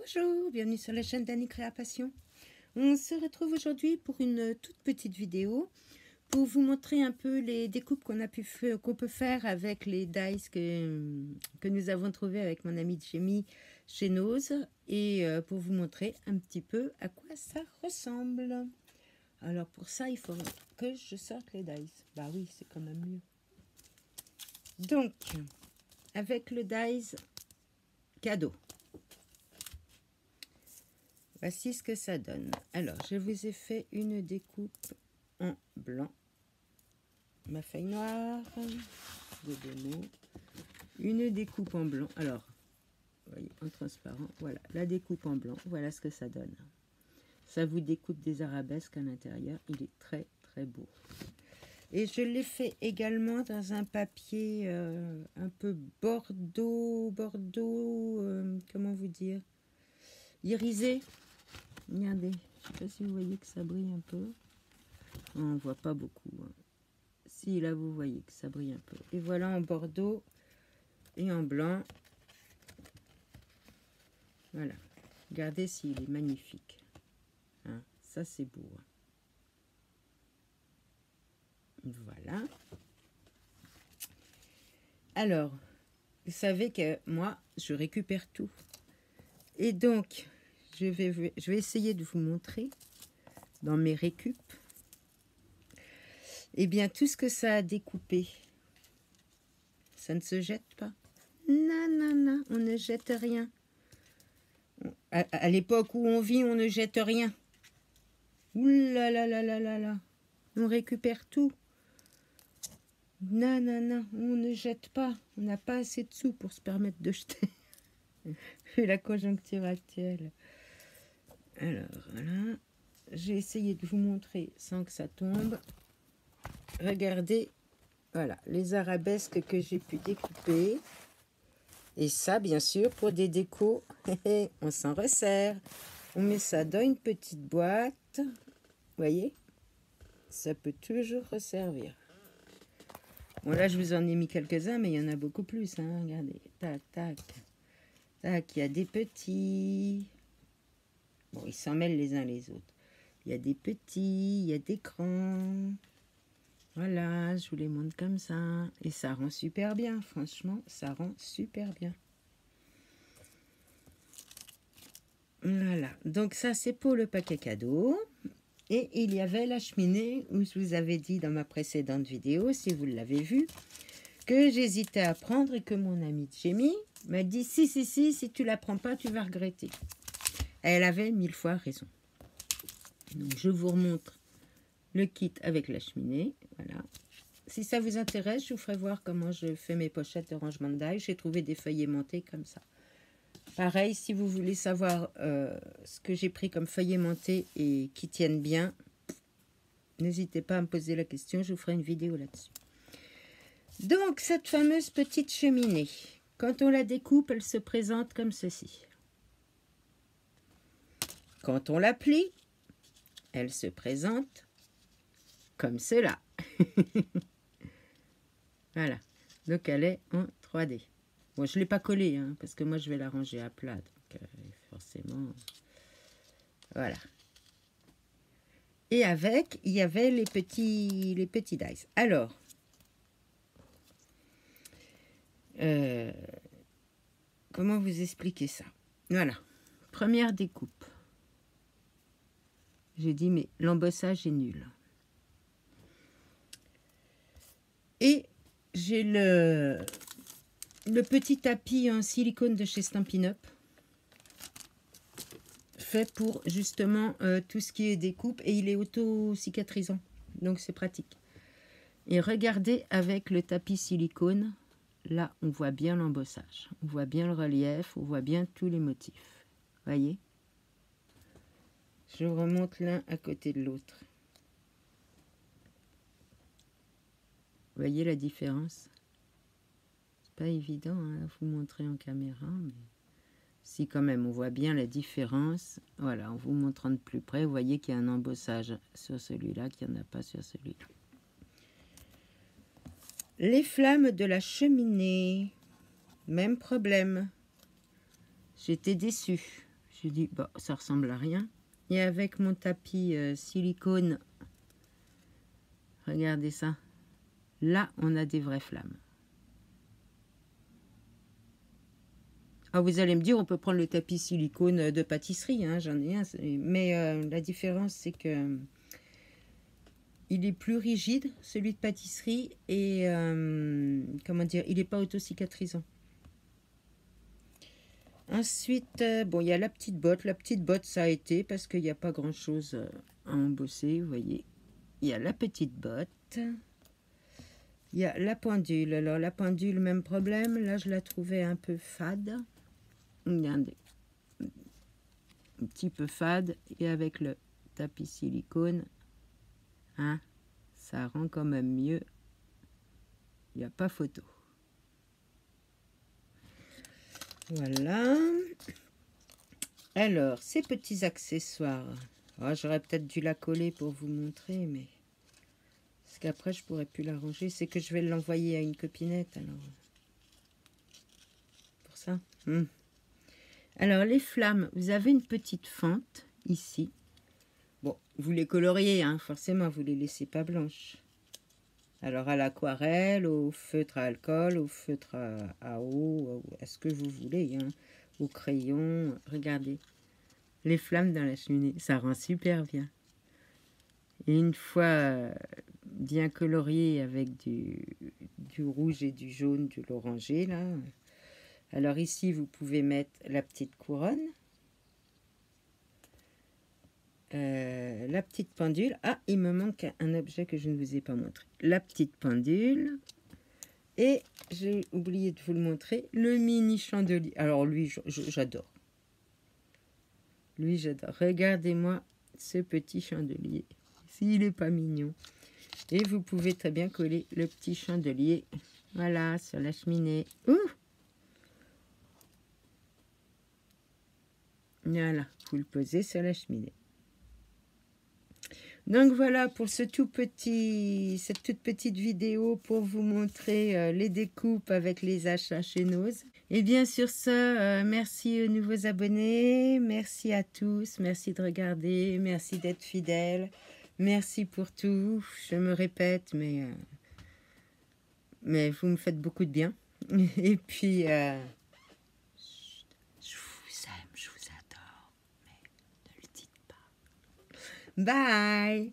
Bonjour, bienvenue sur la chaîne d'Annie Création. On se retrouve aujourd'hui pour une toute petite vidéo pour vous montrer un peu les découpes qu'on peut faire avec les dies que nous avons trouvés avec mon ami Jamie chez Nose et pour vous montrer un petit peu à quoi ça ressemble. Alors pour ça, il faut que je sorte les dies. Bah oui, c'est quand même mieux. Donc, avec le dies cadeau. Voici ce que ça donne. Alors, je vous ai fait une découpe en blanc. Ma feuille noire de démo. Une découpe en blanc. Alors, vous voyez, en transparent. Voilà, la découpe en blanc. Voilà ce que ça donne. Ça vous découpe des arabesques à l'intérieur. Il est très, très beau. Et je l'ai fait également dans un papier un peu bordeaux, comment vous dire, irisé. Regardez, je ne sais pas si vous voyez que ça brille un peu. On ne voit pas beaucoup. Hein. Si, là, vous voyez que ça brille un peu. Et voilà en bordeaux et en blanc. Voilà. Regardez s'il est magnifique. Hein, ça, c'est beau. Hein. Voilà. Alors, vous savez que moi, je récupère tout. Et donc, je vais essayer de vous montrer dans mes récup. Eh bien, tout ce que ça a découpé, ça ne se jette pas. Non, non, non, on ne jette rien. À l'époque où on vit, on ne jette rien. Ouh là là là là là là. On récupère tout. Non, non, non, on ne jette pas. On n'a pas assez de sous pour se permettre de jeter. Vu la conjoncture actuelle. Alors, voilà. J'ai essayé de vous montrer sans que ça tombe. Regardez, voilà, les arabesques que j'ai pu découper. Et ça, bien sûr, pour des décos, on s'en resserre. On met ça dans une petite boîte. Vous voyez, ça peut toujours resservir. Bon, là, je vous en ai mis quelques-uns, mais il y en a beaucoup plus. Hein. Regardez, tac, tac, tac. Il y a des petits. Bon, ils s'en mêlent les uns les autres. Il y a des petits, il y a des grands. Voilà, je vous les montre comme ça. Et ça rend super bien, franchement, ça rend super bien. Voilà, donc ça c'est pour le paquet cadeau. Et il y avait la cheminée où je vous avais dit dans ma précédente vidéo, si vous l'avez vu, que j'hésitais à prendre et que mon amie Jamie m'a dit si tu la prends pas, tu vas regretter. Elle avait 1000 fois raison. Donc je vous remontre le kit avec la cheminée. Voilà. Si ça vous intéresse, je vous ferai voir comment je fais mes pochettes de rangement de die. J'ai trouvé des feuilles aimantées comme ça. Pareil, si vous voulez savoir ce que j'ai pris comme feuilles aimantées et qui tiennent bien, n'hésitez pas à me poser la question, je vous ferai une vidéo là-dessus. Donc, cette fameuse petite cheminée, quand on la découpe, elle se présente comme ceci. Quand on la plie, elle se présente comme cela. Voilà, donc elle est en 3D. Bon, je ne l'ai pas collée, hein, parce que moi, je vais la ranger à plat. Donc, forcément, voilà. Et avec, il y avait les petits dies. Alors, comment vous expliquer ça? Voilà, première découpe. J'ai dit, mais l'embossage est nul. Et j'ai le petit tapis en silicone de chez Stampin' Up, fait pour justement tout ce qui est découpe, et il est auto-cicatrisant, donc c'est pratique. Et regardez avec le tapis silicone, là on voit bien l'embossage, on voit bien le relief, on voit bien tous les motifs. Voyez? Je remonte l'un à côté de l'autre. Voyez la différence? C'est pas évident hein, à vous montrer en caméra, mais si quand même on voit bien la différence. Voilà, en vous montrant de plus près, vous voyez qu'il y a un embossage sur celui-là, qu'il n'y en a pas sur celui-là. Les flammes de la cheminée, même problème. J'étais déçue. suis dit, bon, ça ressemble à rien. Et avec mon tapis silicone, regardez ça. Là, on a des vraies flammes. Ah, vous allez me dire, on peut prendre le tapis silicone de pâtisserie, hein, j'en ai un. Mais la différence, c'est que il est plus rigide, celui de pâtisserie, et comment dire, il n'est pas auto-cicatrisant. Ensuite, bon, il y a la petite botte. La petite botte, ça a été parce qu'il n'y a pas grand-chose à embosser, vous voyez. Il y a la petite botte. Il y a la pendule. Alors, la pendule, même problème. Là, je la trouvais un peu fade. Regardez. Un petit peu fade. Et avec le tapis silicone, hein, ça rend quand même mieux. Il n'y a pas photo. Voilà. Alors, ces petits accessoires. Oh, j'aurais peut-être dû la coller pour vous montrer, mais... Parce qu'après, je pourrais plus la ranger. C'est que je vais l'envoyer à une copinette, alors. Pour ça. Alors, les flammes. Vous avez une petite fente, ici. Bon, vous les coloriez, hein, forcément. Vous les laissez pas blanches. Alors, à l'aquarelle, au feutre à alcool, au feutre à eau, à ce que vous voulez, hein. Au crayon. Regardez. Les flammes dans la cheminée. Ça rend super bien. Et une fois bien colorié avec du rouge et du jaune, de l'orangé, là. Alors ici, vous pouvez mettre la petite couronne. La petite pendule. Ah, il me manque un objet que je ne vous ai pas montré. La petite pendule. Et j'ai oublié de vous le montrer, le mini chandelier. Alors lui, j'adore. Lui, j'adore. Regardez-moi ce petit chandelier. S'il n'est pas mignon. Et vous pouvez très bien coller le petit chandelier, voilà, sur la cheminée. Ouh! Voilà, vous le posez sur la cheminée. Donc voilà pour cette toute petite vidéo pour vous montrer les découpes avec les achats chez Nose. Et bien sur ce, merci aux nouveaux abonnés, merci à tous, merci de regarder, merci d'être fidèles. Merci pour tout, je me répète, mais vous me faites beaucoup de bien. Et puis, je vous aime, je vous adore, mais ne le dites pas. Bye!